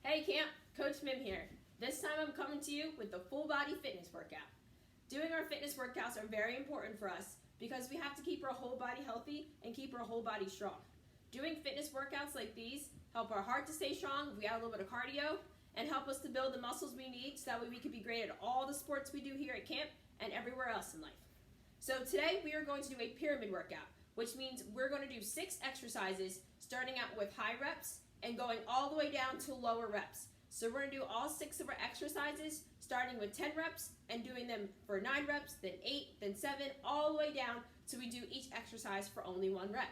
Hey Camp, Coach Mim here. This time I'm coming to you with the full body fitness workout. Doing our fitness workouts are very important for us because we have to keep our whole body healthy and keep our whole body strong. Doing fitness workouts like these help our heart to stay strong if we add a little bit of cardio and help us to build the muscles we need so that way we can be great at all the sports we do here at camp and everywhere else in life. So today we are going to do a pyramid workout, which means we're going to do 6 exercises starting out with high reps and going all the way down to lower reps. So we're going to do all 6 of our exercises starting with 10 reps and doing them for 9 reps, then 8, then 7, all the way down so we do each exercise for only 1 rep.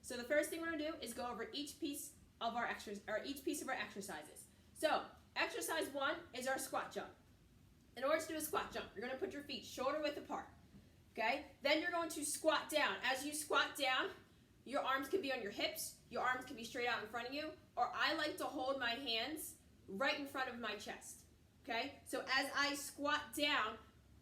So the first thing we're going to do is go over each piece of our exercises. So exercise 1 is our squat jump. In order to do a squat jump, you're going to put your feet shoulder width apart. Okay? Then you're going to squat down. As you squat down, your arms can be on your hips, your arms can be straight out in front of you, or I like to hold my hands right in front of my chest. Okay? So as I squat down,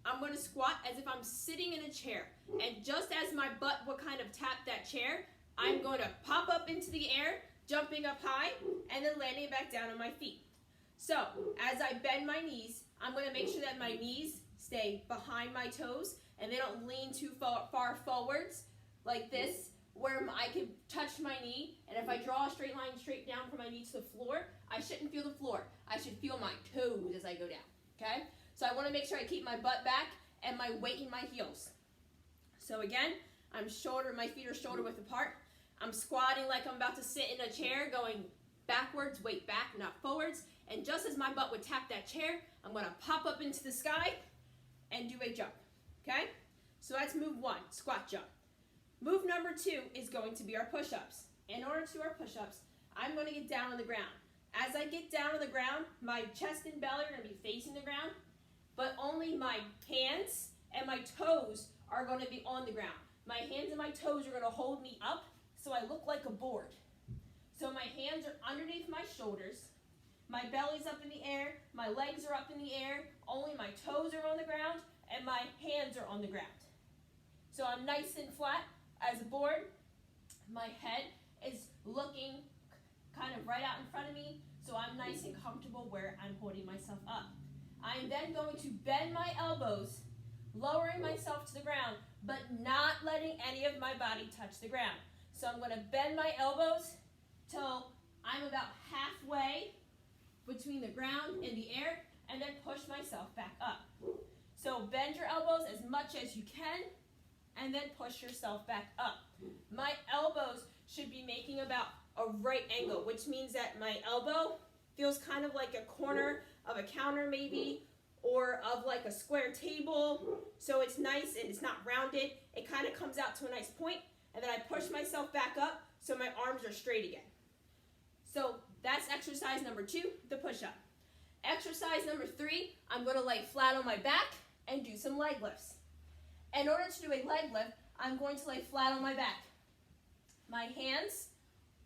I'm going to squat as if I'm sitting in a chair. And just as my butt will kind of tap that chair, I'm going to pop up into the air, jumping up high, and then landing back down on my feet. So as I bend my knees, I'm going to make sure that my knees stay behind my toes and they don't lean too far forwards like this, where I can touch my knee, and if I draw a straight line straight down from my knee to the floor, I shouldn't feel the floor. I should feel my toes as I go down, okay? So I want to make sure I keep my butt back and my weight in my heels. So again, my feet are shoulder width apart. I'm squatting like I'm about to sit in a chair, going backwards, weight back, not forwards. And just as my butt would tap that chair, I'm going to pop up into the sky and do a jump, okay? So that's move 1, squat jump. Move number 2 is going to be our push-ups. In order to do our push-ups, I'm going to get down on the ground. As I get down on the ground, my chest and belly are going to be facing the ground, but only my hands and my toes are going to be on the ground. My hands and my toes are going to hold me up so I look like a board. So my hands are underneath my shoulders, my belly's up in the air, my legs are up in the air, only my toes are on the ground, and my hands are on the ground. So I'm nice and flat as a board. My head is looking kind of right out in front of me, so I'm nice and comfortable where I'm holding myself up. I'm then going to bend my elbows, lowering myself to the ground, but not letting any of my body touch the ground. So I'm going to bend my elbows till I'm about halfway between the ground and the air, and then push myself back up. So bend your elbows as much as you can, and then push yourself back up. My elbows should be making about a right angle, which means that my elbow feels kind of like a corner of a counter maybe, or of like a square table. So it's nice and it's not rounded. It kind of comes out to a nice point, and then I push myself back up so my arms are straight again. So that's exercise number 2, the push-up. Exercise number 3, I'm going to lay flat on my back and do some leg lifts. In order to do a leg lift, I'm going to lay flat on my back. My hands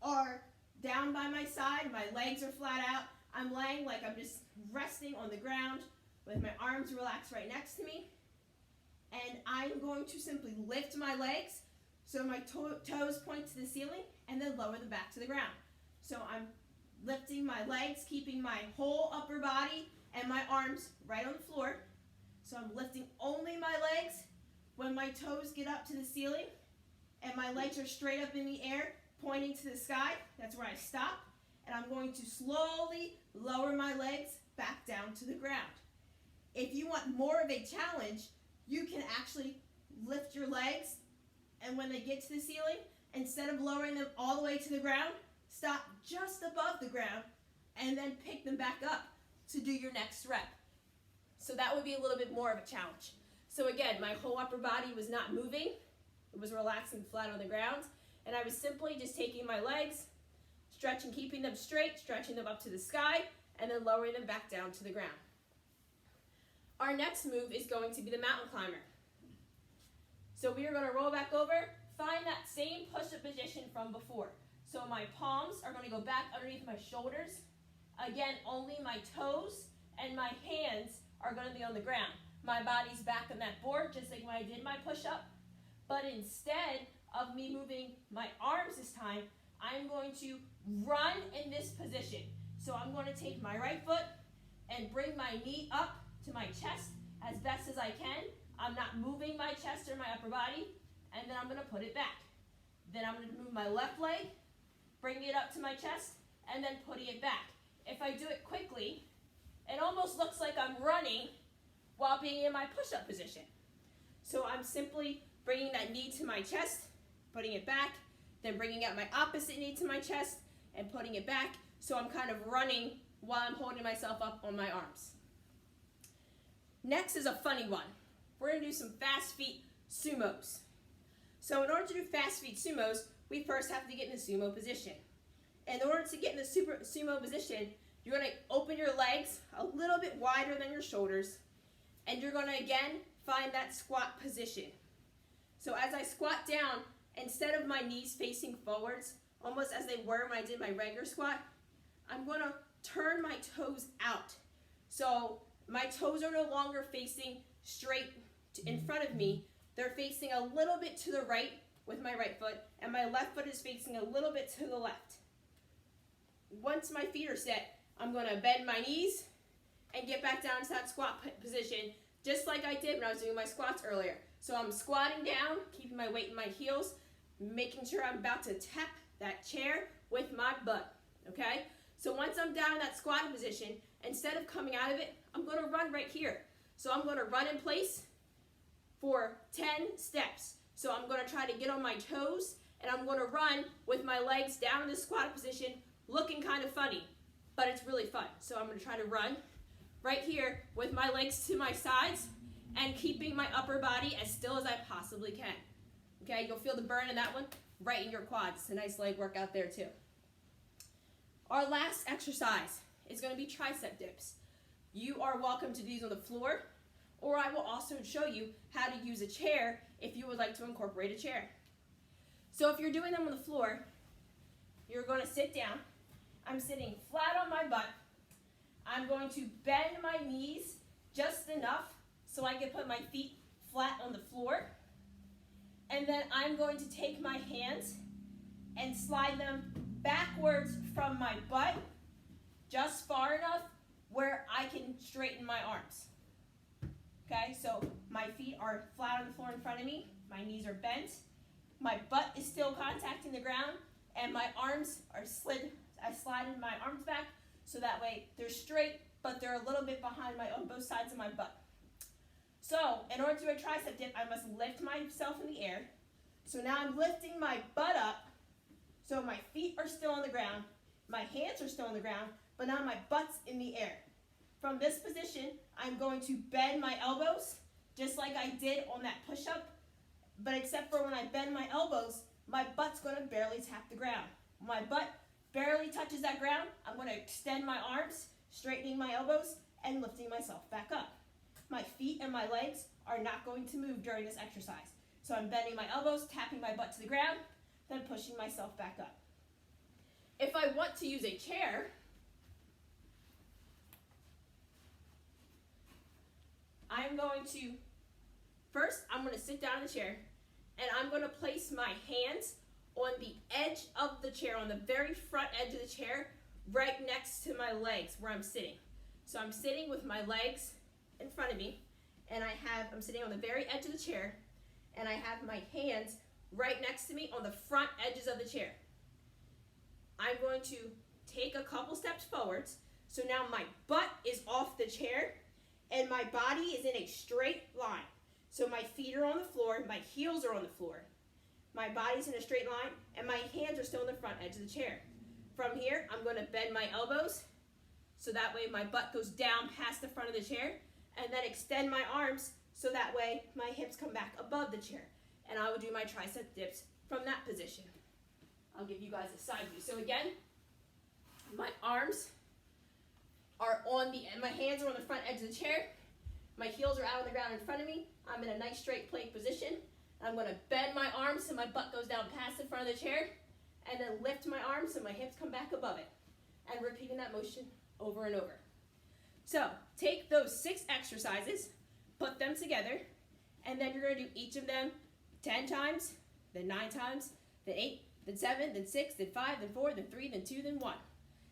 are down by my side, my legs are flat out. I'm laying like I'm just resting on the ground with my arms relaxed right next to me. And I'm going to simply lift my legs so my toes point to the ceiling and then lower them back to the ground. So I'm lifting my legs, keeping my whole upper body and my arms right on the floor. So I'm lifting only my legs when my toes get up to the ceiling and my legs are straight up in the air, pointing to the sky. That's where I stop. And I'm going to slowly lower my legs back down to the ground. If you want more of a challenge, you can actually lift your legs, and when they get to the ceiling, instead of lowering them all the way to the ground, stop just above the ground and then pick them back up to do your next rep. So that would be a little bit more of a challenge. So again, my whole upper body was not moving. It was relaxing flat on the ground. And I was simply just taking my legs, stretching, keeping them straight, stretching them up to the sky, and then lowering them back down to the ground. Our next move is going to be the mountain climber. So we are going to roll back over, find that same push-up position from before. So my palms are going to go back underneath my shoulders. Again, only my toes and my hands are going to be on the ground. My body's back on that board, just like when I did my push-up. But instead of me moving my arms this time, I'm going to run in this position. So I'm going to take my right foot and bring my knee up to my chest as best as I can. I'm not moving my chest or my upper body, and then I'm going to put it back. Then I'm going to move my left leg, bring it up to my chest, and then putting it back. If I do it quickly, it almost looks like I'm running while being in my push-up position. So I'm simply bringing that knee to my chest, putting it back, then bringing out my opposite knee to my chest and putting it back. So I'm kind of running while I'm holding myself up on my arms. Next is a funny one. We're going to do some fast feet sumos. So in order to do fast feet sumos, we first have to get in the sumo position. In order to get in the sumo position, you're going to open your legs a little bit wider than your shoulders, and you're going to again find that squat position. So as I squat down, instead of my knees facing forwards, almost as they were when I did my regular squat, I'm going to turn my toes out. So my toes are no longer facing straight in front of me. They're facing a little bit to the right with my right foot, and my left foot is facing a little bit to the left. Once my feet are set, I'm going to bend my knees and get back down to that squat position, just like I did when I was doing my squats earlier. So I'm squatting down, keeping my weight in my heels, making sure I'm about to tap that chair with my butt, okay? So once I'm down in that squatting position, instead of coming out of it, I'm going to run right here. So I'm going to run in place for 10 steps. So I'm going to try to get on my toes, and I'm going to run with my legs down in the squatted position, looking kind of funny, but it's really fun. So I'm going to try to run right here with my legs to my sides and keeping my upper body as still as I possibly can. Okay, you'll feel the burn in that one right in your quads. It's a nice leg workout there too. Our last exercise is going to be tricep dips. You are welcome to do these on the floor, or I will also show you how to use a chair if you would like to incorporate a chair. So if you're doing them on the floor, you're going to sit down. I'm sitting flat on my butt. I'm going to bend my knees just enough so I can put my feet flat on the floor. And then I'm going to take my hands and slide them backwards from my butt just far enough where I can straighten my arms. Okay, so my feet are flat on the floor in front of me, my knees are bent, my butt is still contacting the ground, and my arms are slid. I slide my arms back so that way they're straight, but they're a little bit behind on both sides of my butt. So in order to do a tricep dip, I must lift myself in the air. So now I'm lifting my butt up, so my feet are still on the ground, my hands are still on the ground, but now my butt's in the air. From this position, I'm going to bend my elbows, just like I did on that push-up, but except for when I bend my elbows, my butt's going to barely tap the ground. When my butt barely touches that ground, I'm going to extend my arms, straightening my elbows, and lifting myself back up. My feet and my legs are not going to move during this exercise. So I'm bending my elbows, tapping my butt to the ground, then pushing myself back up. If I want to use a chair, I'm going to sit down in the chair, and I'm going to place my hands on the edge of the chair, on the very front edge of the chair, right next to my legs where I'm sitting. So I'm sitting with my legs in front of me, and I'm sitting on the very edge of the chair, and I have my hands right next to me on the front edges of the chair. I'm going to take a couple steps forwards, so now my butt is off the chair, and my body is in a straight line. So my feet are on the floor, my heels are on the floor. My body's in a straight line, and my hands are still on the front edge of the chair. From here, I'm going to bend my elbows, so that way my butt goes down past the front of the chair, and then extend my arms, so that way my hips come back above the chair. And I will do my tricep dips from that position. I'll give you guys a side view. So again, my arms are my hands are on the front edge of the chair. My heels are out on the ground in front of me. I'm in a nice straight plank position. I'm going to bend my arms so my butt goes down past the front of the chair, and then lift my arms so my hips come back above it. And repeating that motion over and over. So take those 6 exercises, put them together, and then you're going to do each of them 10 times, then 9 times, then 8, then 7, then 6, then 5, then 4, then 3, then 2, then 1.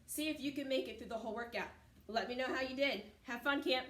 See if you can make it through the whole workout. Let me know how you did. Have fun, camp.